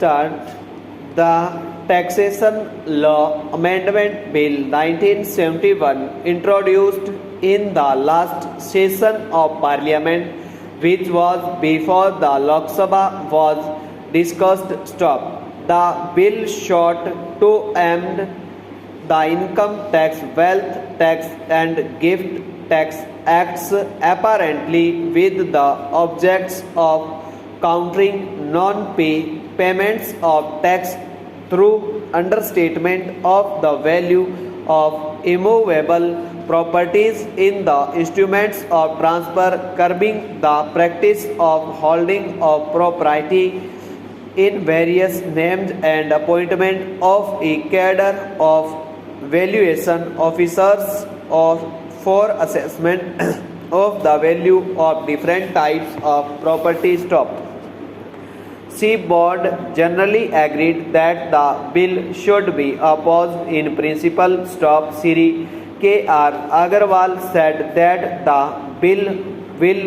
start. The Taxation Law Amendment Bill 1971 introduced in the last session of Parliament, which was before the Lok Sabha, was discussed stopped. The bill sought to amend the income tax, wealth tax and gift tax acts apparently with the objects of countering non-pay payments of tax through understatement of the value of immovable properties in the instruments of transfer, curbing the practice of holding of property in various names and appointment of a cadre of valuation officers or for assessment of the value of different types of property stock. C board generally agreed that the bill should be opposed in principle. Sri K.R. Agarwal said that the bill will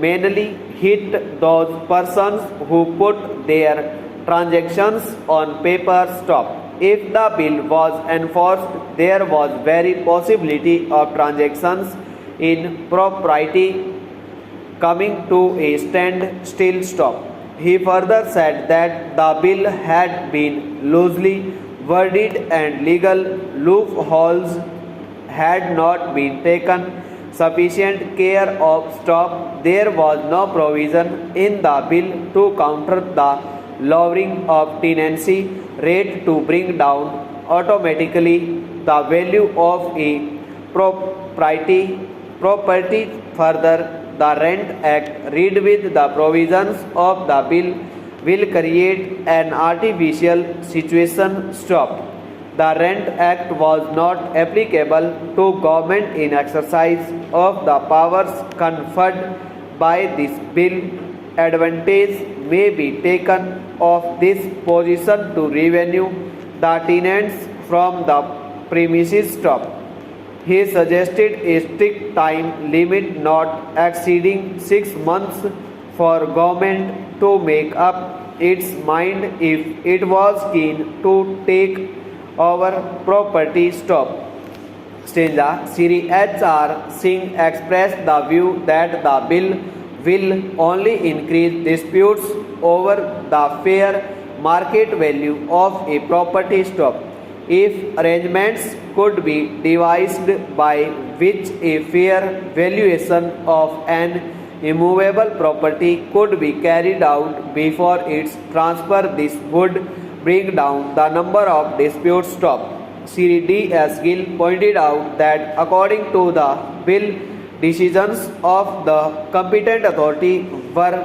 mainly hit those persons who put their transactions on paper stock. If the bill was enforced, there was very possibility of transactions in property coming to a standstill stop. He further said that the bill had been loosely worded and legal loopholes had not been taken sufficient care of. Stop. There was no provision in the bill to counter the lowering of tenancy rate to bring down automatically the value of a property. Further, the Rent Act, read with the provisions of the bill, will create an artificial situation. Stop. The Rent Act was not applicable to government in exercise of the powers conferred by this bill. Advantage may be taken of this position to revenue the tenants from the premises. Stop. He suggested a strict time limit not exceeding 6 months for government to make up its mind if it was keen to take over property. Stop. Stanza. Sri H.R. Singh expressed the view that the bill will only increase disputes over the fair market value of a property. Stop. If arrangements could be devised by which a fair valuation of an immovable property could be carried out before its transfer, this would bring down the number of disputes. Stop. Sri D.S. Gill pointed out that according to the bill, decisions of the competent authority were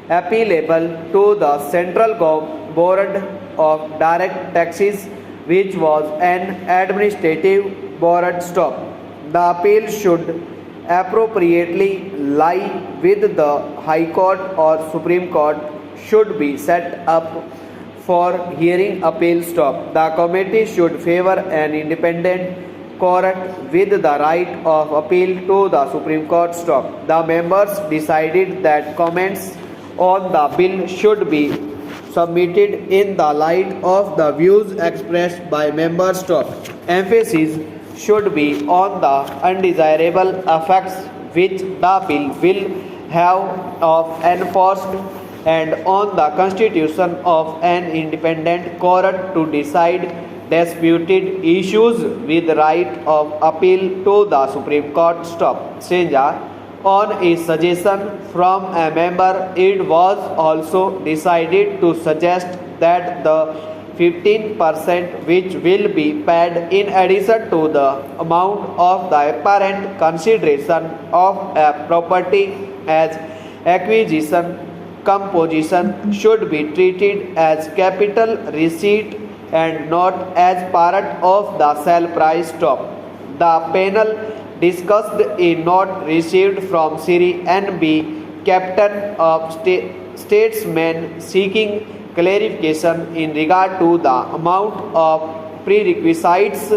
appealable to the Central Board of Direct Taxes, which was an administrative board. Stop. The appeal should appropriately lie with the High Court or Supreme Court should be set up for hearing appeal. Stop. The committee should favor an independent court with the right of appeal to the Supreme Court. Stop. The members decided that comments on the bill should be submitted in the light of the views expressed by members. Stop. Emphasis should be on the undesirable effects which the bill will have of enforced and on the constitution of an independent court to decide disputed issues with right of appeal to the Supreme Court. Stop. Senja. On a suggestion from a member, it was also decided to suggest that the 15% which will be paid in addition to the amount of the apparent consideration of a property as acquisition composition should be treated as capital receipt and not as part of the sale price. Stop. The panel discussed a note received from Sri N.B. Captain of Statesmen seeking clarification in regard to the amount of prerequisites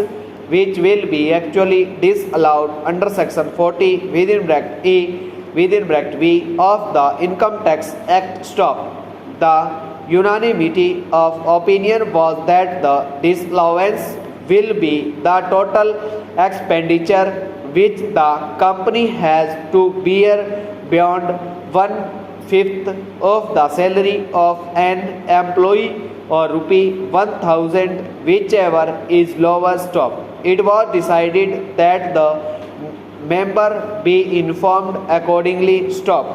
which will be actually disallowed under section 40 within bracket A within bracket B of the Income Tax Act. Stop. The unanimity of opinion was that the disallowance will be the total expenditure which the company has to bear beyond 1/5 of the salary of an employee or rupee 1000 whichever is lowest of. It was decided that the member be informed accordingly. Stop.